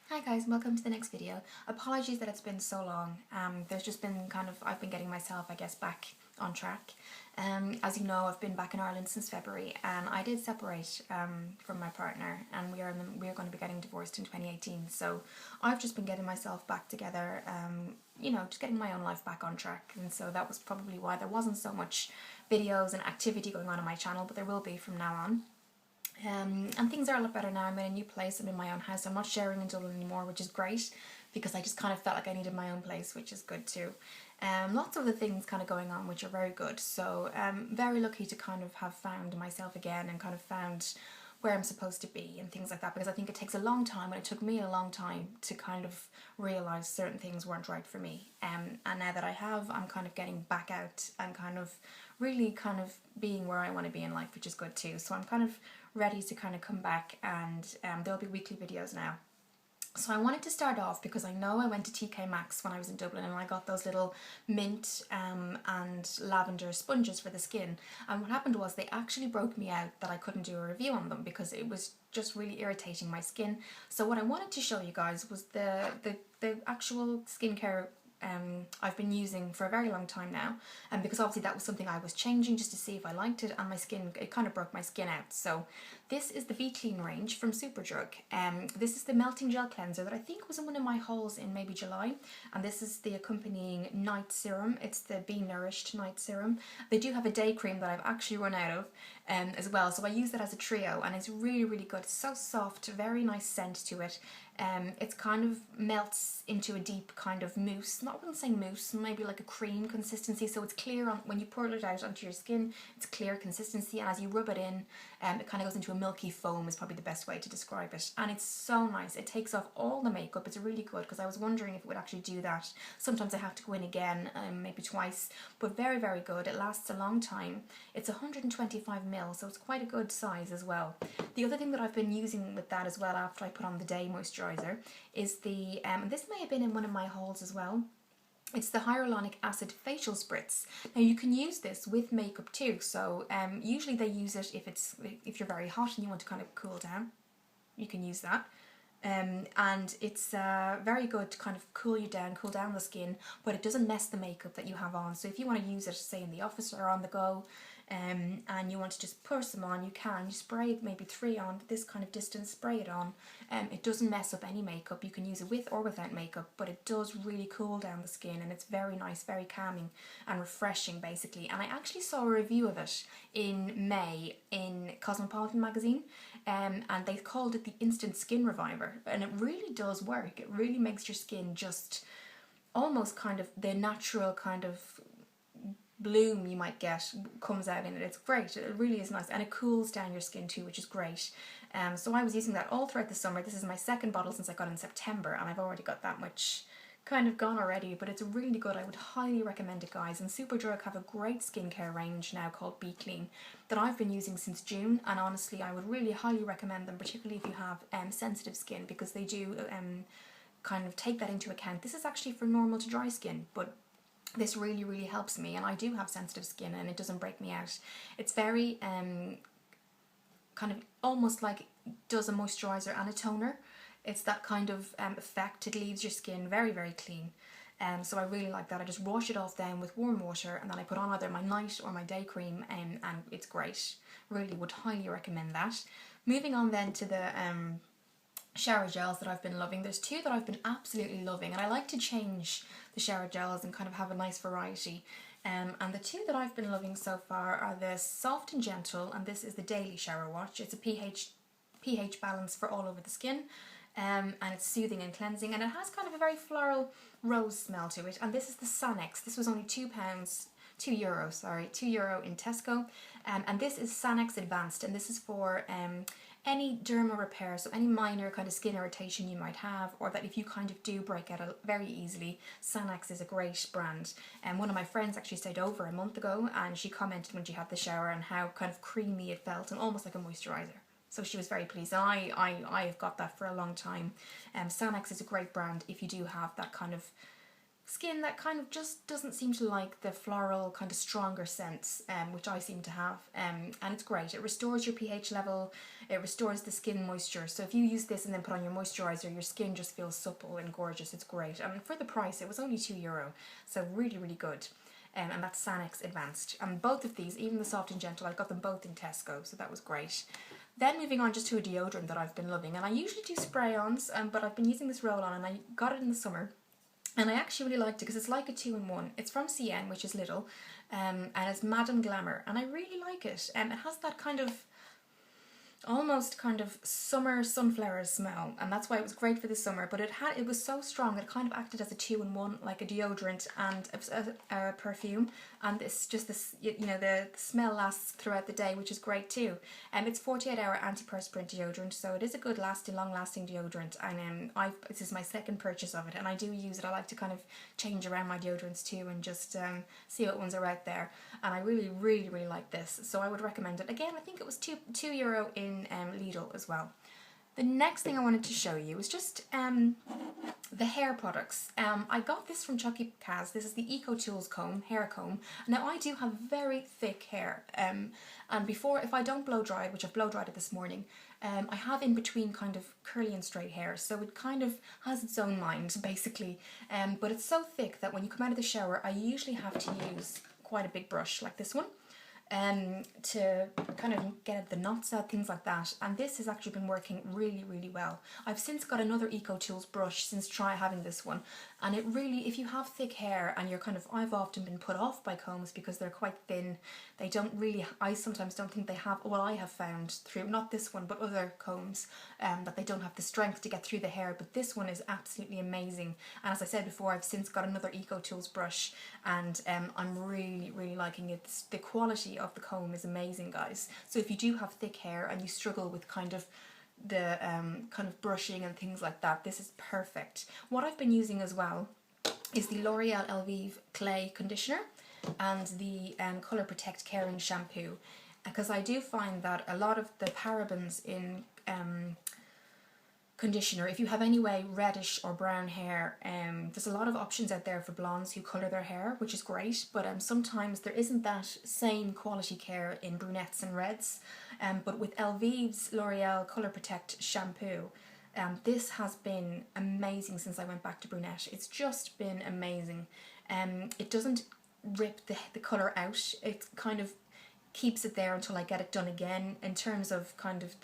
Hi guys, welcome to the next video. Apologies that it's been so long. There's just been I've been getting myself, I guess, back on track. As you know, I've been back in Ireland since February, and I did separate from my partner, and we are going to be getting divorced in 2018. So I've just been getting myself back together, just getting my own life back on track. And so that was probably why there wasn't so much videos and activity going on my channel, but there will be from now on. And things are a lot better now. I'm in a new place, I'm in my own house. I'm not sharing in Dublin anymore, which is great because I just kind of felt like I needed my own place, which is good too. Lots of the things kind of going on which are very good. So very lucky to kind of have found myself again and kind of found where I'm supposed to be and things like that, because I think it takes a long time, and it took me a long time to kind of realise certain things weren't right for me. And now that I have, I'm kind of getting back out and kind of really kind of being where I want to be in life, which is good too. So I'm kind of ready to kind of come back, and there'll be weekly videos now. So I wanted to start off because I know I went to TK Maxx when I was in Dublin, and I got those little mint and lavender sponges for the skin, and what happened was they actually broke me out that I couldn't do a review on them because it was just really irritating my skin. So what I wanted to show you guys was the actual skincare I've been using for a very long time now, and because obviously that was something I was changing just to see if I liked it, and my skin, it kind of broke my skin out. So this is the Be Clean range from Superdrug. This is the melting gel cleanser that I think was in one of my hauls in maybe July, and this is the accompanying night serum. It's the Be Nourished night serum. They do have a day cream that I've actually run out of as well, so I use that as a trio, and it's really good. It's so soft, very nice scent to it. It's kind of melts into a deep kind of mousse, I wouldn't say mousse, maybe like a cream consistency, so it's clear on when you pour it out onto your skin. It's clear consistency, and as you rub it in, it kind of goes into a milky foam, is probably the best way to describe it, and it's so nice. It takes off all the makeup. It's really good, because I was wondering if it would actually do that. Sometimes I have to go in again, maybe twice, but very good. It lasts a long time. It's 125ml, so it's quite a good size as well. The other thing that I've been using with that as well after I put on the day moisturiser is the, this may have been in one of my hauls as well, it's the Hyrolonic Acid Facial Spritz. Now you can use this with makeup too, so usually they use it if you're very hot and you want to kind of cool down, you can use that. And it's very good to kind of cool down the skin, but it doesn't mess the makeup that you have on. So if you want to use it, say in the office or on the go, and you want to just pour some on, you can. You spray maybe 3 on this kind of distance, spray it on. It doesn't mess up any makeup. You can use it with or without makeup, but it does really cool down the skin, and it's very nice, very calming and refreshing basically. And I actually saw a review of it in May in Cosmopolitan magazine, and they called it the Instant Skin Reviver, and it really does work. It really makes your skin just almost kind of the natural kind of bloom you might get comes out in it. It's great. It really is nice, and it cools down your skin too, which is great. So I was using that all throughout the summer. This is my second bottle since I got it in September, and I've already got that much kind of gone already, but it's really good. I would highly recommend it, guys. And Superdrug have a great skincare range now called Be Clean that I've been using since June, and honestly I would really highly recommend them, particularly if you have sensitive skin, because they do kind of take that into account. This is actually for normal to dry skin, but this really helps me, and I do have sensitive skin and it doesn't break me out. It's very kind of almost like does a moisturiser and a toner. It's that kind of effect. It leaves your skin very clean. So I really like that. I just wash it off then with warm water, and then I put on either my night or my day cream, and it's great. Really would highly recommend that. Moving on then to the shower gels that I've been loving. There's 2 that I've been absolutely loving, and I like to change the shower gels and kind of have a nice variety. And the 2 that I've been loving so far are the Soft and Gentle, and this is the Daily Shower Watch. It's a pH balance for all over the skin, and it's soothing and cleansing, and it has kind of a very floral rose smell to it. And this is the Sanex. This was only €2 in Tesco, and this is Sanex Advanced, and this is for any derma repair, so any minor kind of skin irritation you might have, or that if you kind of do break out very easily, Sanex is a great brand. And one of my friends actually stayed over a month ago, and she commented when she had the shower and how kind of creamy it felt and almost like a moisturiser. So she was very pleased, and I have got that for a long time. Sanex is a great brand if you do have that kind of skin that kind of just doesn't seem to like the floral kind of stronger scents, which I seem to have, and it's great. It restores your pH level, it restores the skin moisture, so if you use this and then put on your moisturiser, your skin just feels supple and gorgeous. It's great. And for the price, it was only €2, so really, really good. And that's Sanex Advanced. And both of these, even the Soft and Gentle, I got them both in Tesco, so that was great. Then moving on just to a deodorant that I've been loving, and I usually do spray-ons, but I've been using this roll-on, and I got it in the summer. And I actually really liked it because it's like a 2-in-1. It's from Cien, which is Lidil, and it's Madame Glamour, and I really like it. And it has that kind of almost kind of summer sunflower smell, and that's why it was great for the summer. But it was so strong that it kind of acted as a 2-in-1, like a deodorant and a perfume. And it's just this, you know, the smell lasts throughout the day, which is great too. And it's 48-hour antiperspirant deodorant, so it is a good long-lasting deodorant. And this is my second purchase of it, and I do use it. I like to kind of change around my deodorants too, and just see what ones are out there. And I really, really, really like this, so I would recommend it. Again, I think it was €2 in Lidl as well. The next thing I wanted to show you is just the hair products. I got this from Chucky Kaz. This is the Eco Tools comb, hair comb. Now I do have very thick hair, and before, if I don't blow dry it, which I've blow dried it this morning, I have in between kind of curly and straight hair, so it kind of has its own mind basically. But it's so thick that when you come out of the shower, I usually have to use quite a big brush like this one, to kind of get the knots out, things like that. And this has actually been working really, really well. I've since got another Eco Tools brush since having this one, and it really, if you have thick hair and you're kind of, I've often been put off by combs because they're quite thin. They don't really, I sometimes don't think they have, well, I have found through, not this one, but other combs, that they don't have the strength to get through the hair, but this one is absolutely amazing. And as I said before, I've since got another Eco Tools brush, and I'm really, really liking it. The quality of the comb is amazing, guys. So if you do have thick hair and you struggle with kind of the kind of brushing and things like that, this is perfect. What I've been using as well is the L'Oreal Elvive Clay Conditioner and the Colour Protect Caring Shampoo, because I do find that a lot of the parabens in conditioner, if you have anyway reddish or brown hair, there's a lot of options out there for blondes who colour their hair, which is great, but sometimes there isn't that same quality care in brunettes and reds. But with Elvive's L'Oreal Colour Protect Shampoo, this has been amazing since I went back to brunette. It's just been amazing. It doesn't rip the colour out, it kind of keeps it there until I get it done again. In terms of kind of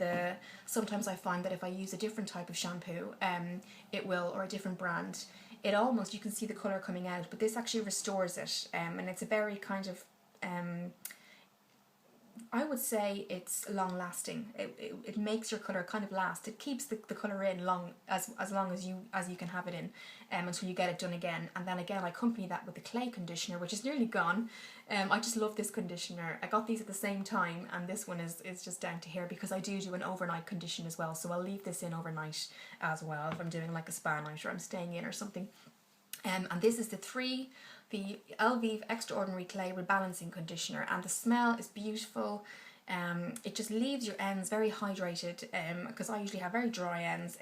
sometimes I find that if I use a different type of shampoo, it will, or a different brand, it almost, you can see the colour coming out, but this actually restores it, and it's a very kind of, I would say it's long lasting. It makes your colour kind of last. It keeps the colour in as long as you can have it in, until you get it done again. And then again I accompany that with the clay conditioner, which is nearly gone. I just love this conditioner. I got these at the same time, and this one is just down to here because I do an overnight condition as well, so I'll leave this in overnight as well if I'm doing like a spa night or I'm staying in or something. And this is the Elvive Extraordinary Clay Rebalancing Conditioner, and the smell is beautiful. It just leaves your ends very hydrated, because I usually have very dry ends.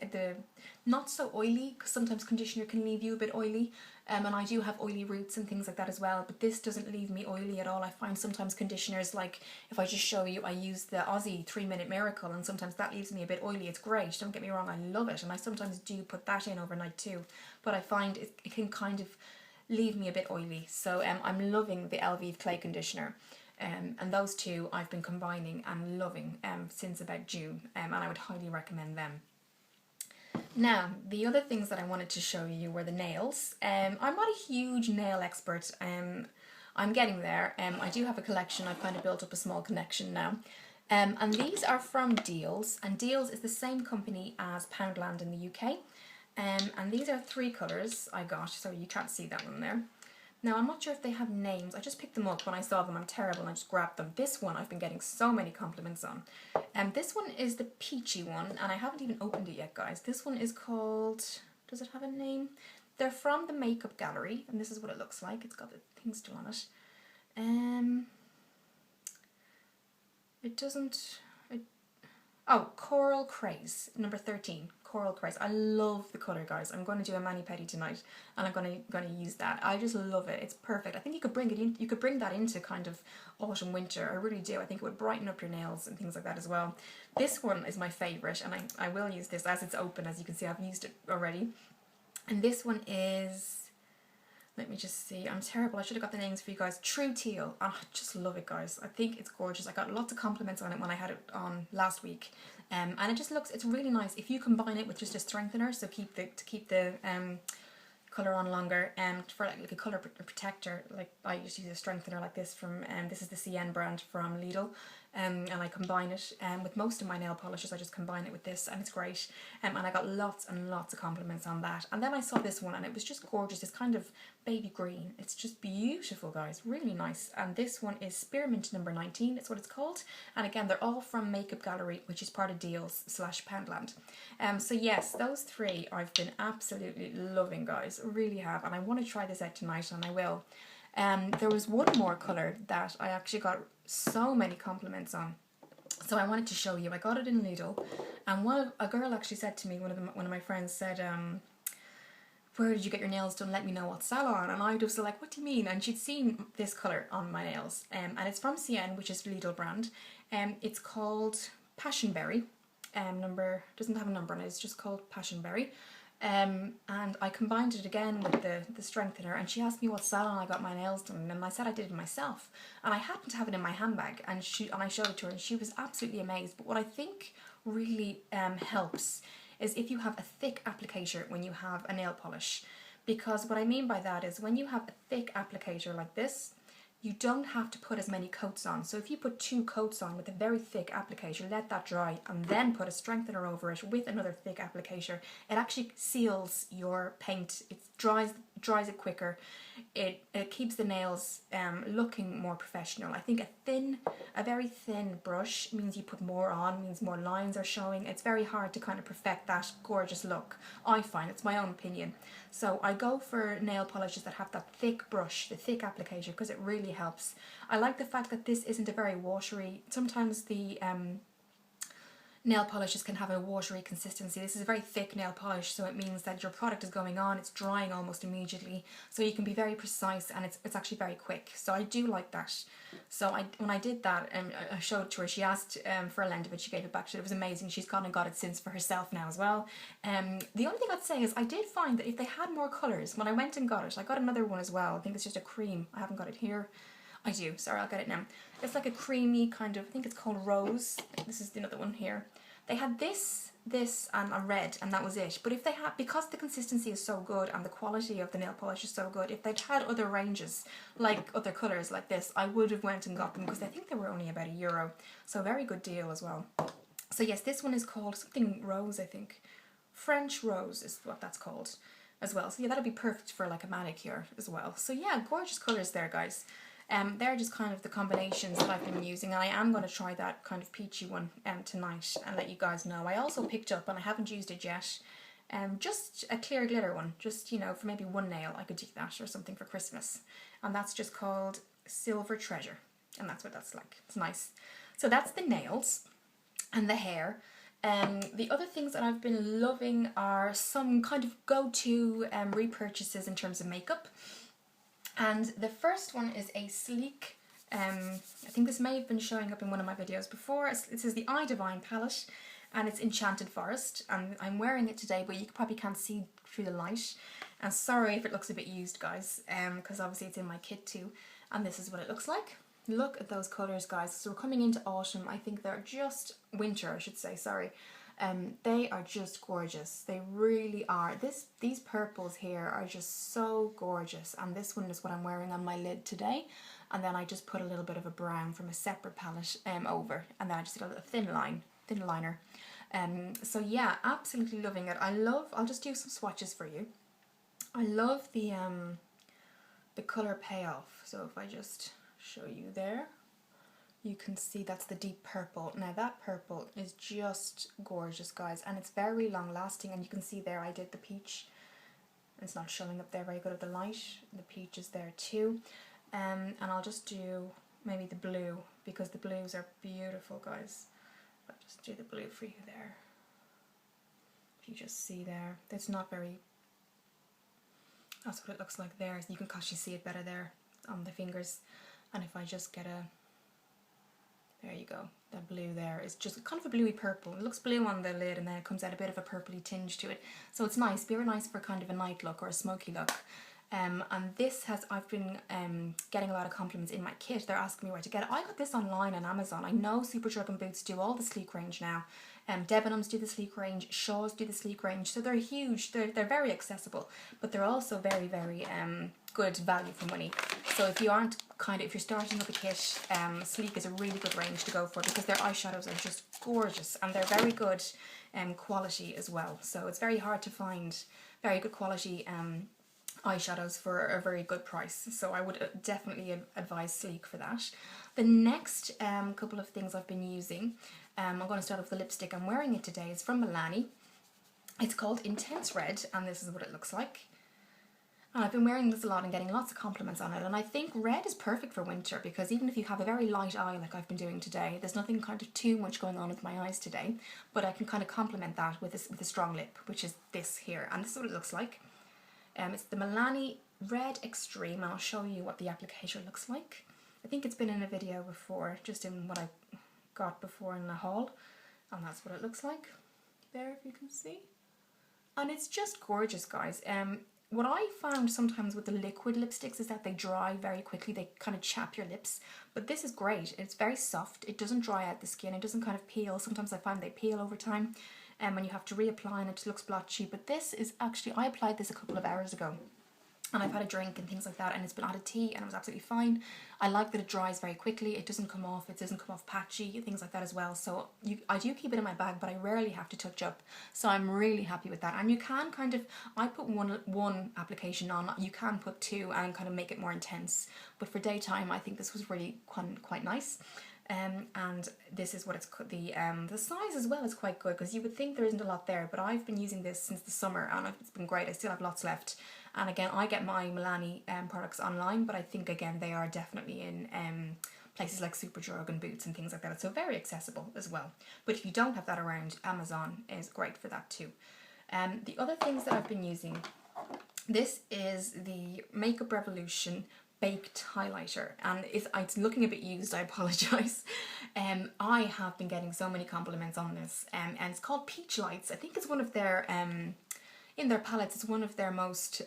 Not so oily, because sometimes conditioner can leave you a bit oily, and I do have oily roots and things like that as well, but this doesn't leave me oily at all. I find sometimes conditioners, like if I just show you, I use the Aussie 3-Minute Miracle, and sometimes that leaves me a bit oily. It's great, don't get me wrong, I love it, and I sometimes do put that in overnight too, but I find it can kind of leave me a bit oily. So I'm loving the Elvive Clay Conditioner. And those two I've been combining and loving since about June, and I would highly recommend them. Now, the other things that I wanted to show you were the nails. I'm not a huge nail expert. I'm getting there. I do have a collection. I've kind of built up a small collection now. And these are from Deals, and Deals is the same company as Poundland in the UK. And these are 3 colours I got, so you can't see that one there. Now, I'm not sure if they have names. I just picked them up when I saw them. I'm terrible, and I just grabbed them. This one I've been getting so many compliments on. This one is the peachy one, and I haven't even opened it yet, guys. This one is called, does it have a name? They're from the Makeup Gallery, and this is what it looks like. It's got the thing still on it. It doesn't... Oh, Coral Craze, number 13. Coral Craze. I love the colour, guys. I'm going to do a mani-pedi tonight, and I'm going to use that. I just love it. It's perfect. I think you could bring it in. You could bring that into kind of autumn, winter. I really do. I think it would brighten up your nails and things like that as well. This one is my favourite, and I will use this as it's open. As you can see, I've used it already. And this one is... Let me just see. I'm terrible. I should have got the names for you guys. True Teal. Oh, I just love it, guys. I think it's gorgeous. I got lots of compliments on it when I had it on last week. And it just looks, it's really nice. If you combine it with just a strengthener, so to keep the colour on longer, for like a colour protector, like I just use a strengthener like this from, this is the Cien brand from Lidil. And I combine it with most of my nail polishes. I just combine it with this, and it's great. And I got lots and lots of compliments on that. And then I saw this one, and it was just gorgeous. It's kind of baby green. It's just beautiful, guys. Really nice. And this one is Spearmint number 19. It's what it's called. And again, they're all from Makeup Gallery, which is part of Deals / Poundland. So yes, those three I've been absolutely loving, guys. Really have. And I want to try this out tonight, and I will. There was one more colour that I actually got so many compliments on, so I wanted to show you. I got it in Lidl, and a girl actually said to me, one of my friends said, where did you get your nails done? Let me know what salon. And I was like, what do you mean? And she'd seen this colour on my nails, and it's from Cien, which is Lidl brand. It's called Passionberry. Doesn't have a number on it. It's just called Passionberry. And I combined it again with the strengthener, and she asked me what salon I got my nails done, and I said I did it myself, and I happened to have it in my handbag, and I showed it to her, and she was absolutely amazed. But what I think really helps is if you have a thick applicator when you have a nail polish, because what I mean by that is when you have a thick applicator like this, you don't have to put as many coats on. So if you put 2 coats on with a very thick applicator, let that dry, and then put a strengthener over it with another thick applicator, it actually seals your paint. It dries it quicker. It keeps the nails looking more professional. I think a very thin brush means you put more on, means more lines are showing. It's very hard to kind of perfect that gorgeous look. I find, it's my own opinion. So I go for nail polishes that have that thick brush, the thick applicator, because it really helps. I like the fact that this isn't a very watery. Sometimes the nail polishes can have a watery consistency. This is a very thick nail polish, so it means that your product is going on, it's drying almost immediately, so you can be very precise, and it's actually very quick. So I do like that. So when I did that, I showed it to her. She asked for a lend of it, she gave it back to her. It was amazing. She's gone and got it since for herself now as well. The only thing I'd say is I did find that if they had more colours, when I went and got it, I got another one as well. I think it's just a cream. I haven't got it here. I do, sorry, I'll get it now. It's like a creamy kind of, I think it's called Rose. This is the other one here. They had this, and a red, and that was it. But if they had, because the consistency is so good and the quality of the nail polish is so good, if they'd had other ranges, like other colours like this, I would have went and got them, because I think they were only about €1. So a very good deal as well. So yes, this one is called something Rose, I think. French Rose is what that's called as well. So yeah, that'll be perfect for like a manicure as well. So yeah, gorgeous colours there, guys. They're just kind of the combinations that I've been using, and I am going to try that kind of peachy one tonight and let you guys know. I also picked up, and I haven't used it yet, just a clear glitter one, just, you know, for maybe one nail. I could do that or something for Christmas, and that's just called Silver Treasure, and that's what that's like. It's nice. So that's the nails and the hair. The other things that I've been loving are some kind of go-to repurchases in terms of makeup. And the first one is a sleek, I think this may have been showing up in one of my videos before. This is the Eye Divine palette, and it's Enchanted Forest, and I'm wearing it today, but you probably can't see through the light. And sorry if it looks a bit used, guys, because obviously it's in my kit too. And this is what it looks like. Look at those colours, guys. So we're coming into autumn. I think they're just winter, I should say, sorry. They are just gorgeous. They really are. These purples here are just so gorgeous. And this one is what I'm wearing on my lid today. And then I just put a little bit of a brown from a separate palette over. And then I just did a little thin liner. So yeah, absolutely loving it. I'll just do some swatches for you. I love the colour payoff. So if I just show you there, you can see that's the deep purple. Now that purple is just gorgeous, guys, and it's very long lasting, and you can see there I did the peach. It's not showing up there very good at the light. The peach is there too. And I'll just do maybe the blue, because the blues are beautiful, guys. I'll just do the blue for you there. you just see there, it's not very, that's what it looks like there. You can actually see it better there on the fingers. And if I just get a, there you go, that blue there is just kind of a bluey purple. It looks blue on the lid and then it comes out a bit of a purpley tinge to it. So it's nice, very nice for kind of a night look or a smoky look. And this has, I've been getting a lot of compliments in my kit. They're asking me where to get it. I got this online on Amazon. I know Superdrug and Boots do all the sleek range now. Debenhams do the sleek range, Shaw's do the sleek range. So they're huge, they're very accessible, but they're also very, very good value for money. So if you aren't if you're starting up a kit, sleek is a really good range to go for because their eyeshadows are just gorgeous and they're very good quality as well. So it's very hard to find very good quality eyeshadows for a very good price, so I would definitely advise sleek for that. The next couple of things I've been using, I'm going to start with the lipstick. I'm wearing it today. It's from Milani. It's called Intense Red and this is what it looks like. And I've been wearing this a lot and getting lots of compliments on it, and I think red is perfect for winter because even if you have a very light eye like I've been doing today, there's nothing kind of too much going on with my eyes today, but I can kind of complement that with a strong lip, which is this here, and this is what it looks like. It's the Milani Red Extreme, and I'll show you what the applicator looks like. I think it's been in a video before, just in what I got before in the haul, and that's what it looks like there, if you can see. And it's just gorgeous, guys. What I found sometimes with the liquid lipsticks is that they dry very quickly, they kind of chap your lips, but this is great. It's very soft, it doesn't dry out the skin, it doesn't kind of peel. Sometimes I find they peel over time and you have to reapply and it just looks blotchy, but this is actually, I applied this a couple of hours ago and I've had a drink and things like that and it's been added tea and it was absolutely fine. I like that it dries very quickly, it doesn't come off patchy, things like that as well. So I do keep it in my bag, but I rarely have to touch up, so I'm really happy with that. And you can kind of, I put one application on, you can put two and kind of make it more intense, but for daytime I think this was really quite nice. And this is what it's, the size as well is quite good because you would think there isn't a lot there, but I've been using this since the summer and it's been great. I still have lots left, and again I get my Milani products online, but I think again they are definitely in places like Superdrug and Boots and things like that, so very accessible as well. But if you don't have that around, Amazon is great for that too. The other things that I've been using, this is the Makeup Revolution Baked Highlighter, and it's looking a bit used, I apologise. I have been getting so many compliments on this, and it's called Peach Lights. I think it's one of their, in their palettes, it's one of their most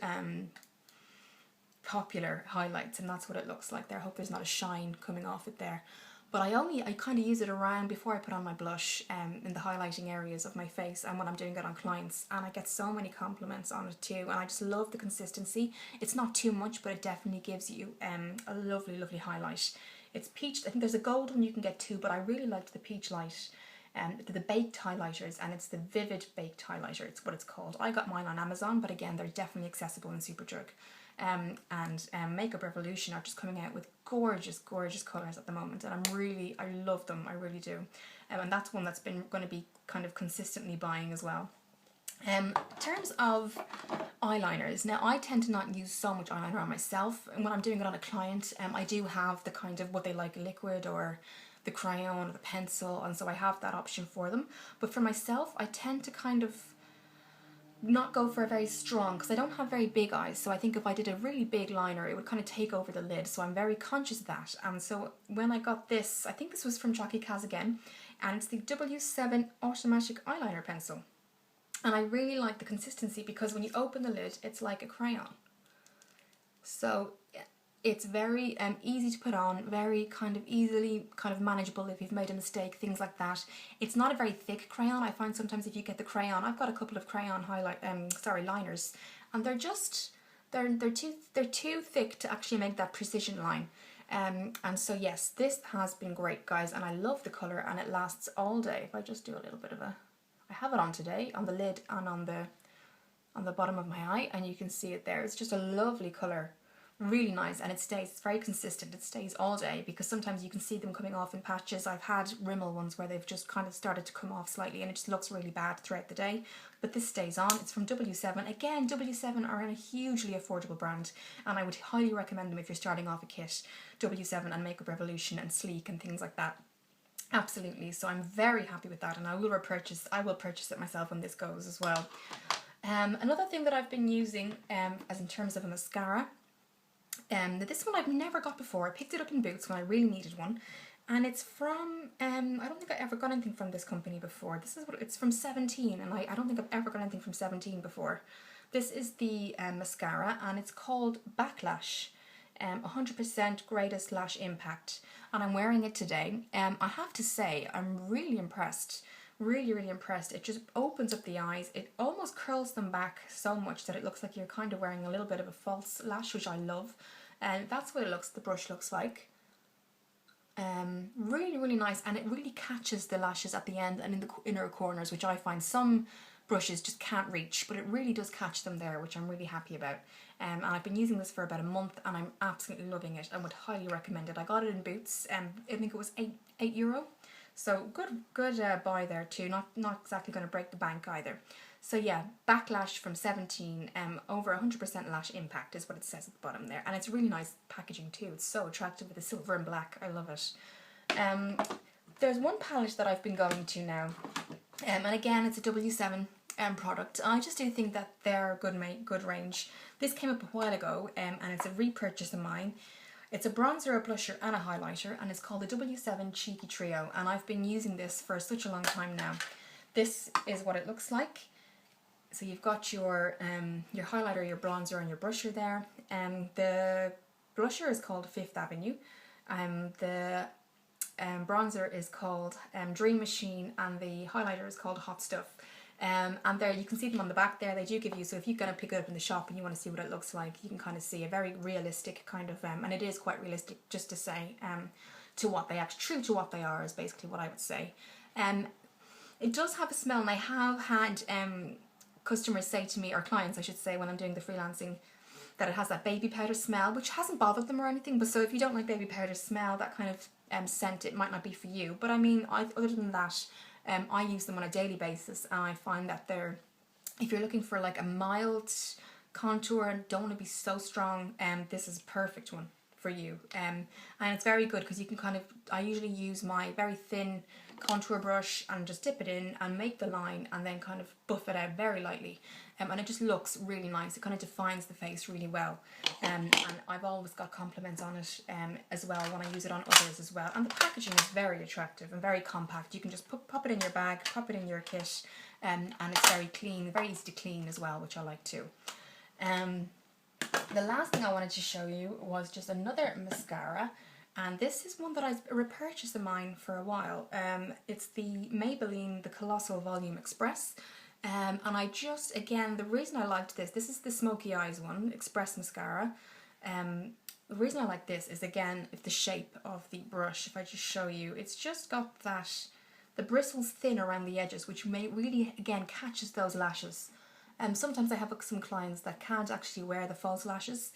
popular highlights, and that's what it looks like there. I hope there's not a shine coming off it there. But I kind of use it around before I put on my blush in the highlighting areas of my face and when I'm doing it on clients, and I get so many compliments on it too, and I just love the consistency. It's not too much, but it definitely gives you a lovely, lovely highlight. It's peach, I think there's a gold one you can get too, but I really liked the peach light, the baked highlighters, and it's the Vivid Baked Highlighter, it's what it's called. I got mine on Amazon, but again they're definitely accessible in Superdrug. And Makeup Revolution are just coming out with gorgeous colours at the moment, and I love them, I really do. And that's one that's been going to be kind of consistently buying as well. In terms of eyeliners, now I tend to not use so much eyeliner on myself, and when I'm doing it on a client, I do have the kind of what they like, liquid or the crayon or the pencil, and so I have that option for them. But for myself, I tend to kind of not go for a very strong, because I don't have very big eyes, so I think if I did a really big liner it would kind of take over the lid, so I'm very conscious of that. And so when I got this, I think this was from Jockey Kaz again, and it's the W7 Automatic Eyeliner Pencil, and I really like the consistency because when you open the lid it's like a crayon, so it's very easy to put on, very easily manageable if you've made a mistake, things like that. It's not a very thick crayon. I find sometimes if you get the crayon, I've got a couple of crayon liners, and they're too thick to actually make that precision line. And so yes, this has been great, guys, and I love the colour and it lasts all day. If I just do a little bit of a, I have it on today on the lid and on the bottom of my eye, and you can see it there. It's just a lovely colour. Really nice, and it's very consistent. It stays all day because sometimes you can see them coming off in patches. I've had Rimmel ones where they've just kind of started to come off slightly and it just looks really bad throughout the day, but this stays on. It's from W7. Again, W7 are a hugely affordable brand, and I would highly recommend them if you're starting off a kit. W7 and Makeup Revolution and Sleek and things like that. Absolutely. So I'm very happy with that, and I will purchase it myself when this goes as well. Another thing that I've been using as in terms of a mascara, this one I've never got before. I picked it up in Boots when I really needed one, and it's from I don't think I ever got anything from this company before. This is what it's from 17, and I don't think I've ever got anything from 17 before. This is the mascara, and it's called Backlash 100% Greatest Lash Impact, and I'm wearing it today. I have to say I'm really impressed. Really impressed. It just opens up the eyes. It almost curls them back so much that it looks like you're kind of wearing a little bit of a false lash, which I love. And that's what the brush looks like. Really nice, and it really catches the lashes at the end and in the inner corners, which I find some brushes just can't reach, but it really does catch them there, which I'm really happy about. And I've been using this for about a month, and I'm absolutely loving it and would highly recommend it. I got it in Boots, I think it was €8. So good buy there too. Not exactly going to break the bank either. So yeah, Backlash from 17, over 100% lash impact is what it says at the bottom there, and it's really nice packaging too. It's so attractive with the silver and black. I love it. There's one palette that I've been going to now, and again it's a W7 product. I just do think that they're good range. This came up a while ago, and it's a repurchase of mine. It's a bronzer, a blusher and a highlighter, and it's called the W7 Cheeky Trio, and I've been using this for such a long time now. This is what it looks like. So you've got your highlighter, your bronzer and your brusher there. The blusher is called Fifth Avenue. The bronzer is called Dream Machine, and the highlighter is called Hot Stuff. And there you can see them on the back there. They do give you, so if you're going to pick it up in the shop and you want to see what it looks like, you can kind of see a very realistic kind of, and it is quite realistic, just to say, to what they true to what they are is basically what I would say. It does have a smell, and I have had customers say to me, or clients I should say, when I'm doing the freelancing, that it has that baby powder smell, which hasn't bothered them or anything. But so if you don't like baby powder smell, that kind of scent, it might not be for you. But I mean, other than that, I use them on a daily basis, and I find that if you're looking for like a mild contour and don't want to be so strong, this is a perfect one for you. And it's very good because you can I usually use my very thin contour brush and just dip it in and make the line and then kind of buff it out very lightly. And it just looks really nice. It kind of defines the face really well. And I've always got compliments on it as well when I use it on others as well. And the packaging is very attractive and very compact. You can just pop it in your bag, pop it in your kit, and it's very clean, very easy to clean as well, which I like too. The last thing I wanted to show you was just another mascara. And this is one that I've repurchased of mine for a while. It's the Maybelline, the Colossal Volume Express. And I just, again, the reason I liked this is the Smoky Eyes one, Express Mascara. The reason I like this is, again, if the shape of the brush, if I just show you, it's just got that, the bristles thin around the edges, which really, again, catches those lashes. Sometimes I have some clients that can't actually wear the false lashes,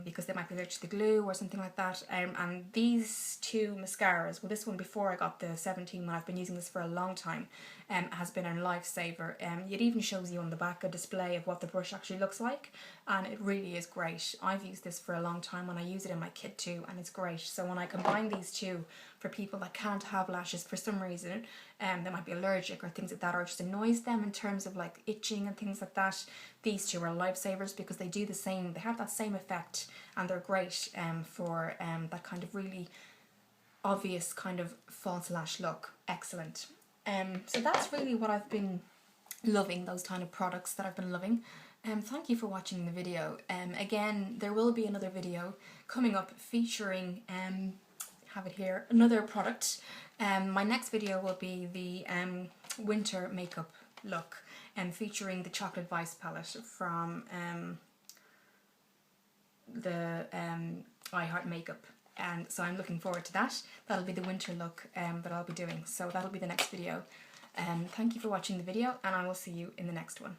because they might be allergic to the glue or something like that, and these two mascaras, well, this one before I got the 17 one, I've been using this for a long time, has been a lifesaver. It even shows you on the back a display of what the brush actually looks like, and it really is great. I've used this for a long time, and I use it in my kit too, and it's great. So when I combine these two for people that can't have lashes for some reason, they might be allergic or things like that, or it just annoys them in terms of like itching and things like that, these two are lifesavers because they do the same, they have that same effect, and they're great for that kind of really obvious kind of false lash look. Excellent. So that's really what I've been loving, those kind of products that I've been loving. Thank you for watching the video. Again, there will be another video coming up featuring, have it here, another product. My next video will be the winter makeup look, featuring the Chocolate Vice palette from the I Heart Makeup. And so I'm looking forward to that. That'll be the winter look that I'll be doing. So that'll be the next video. Thank you for watching the video, and I will see you in the next one.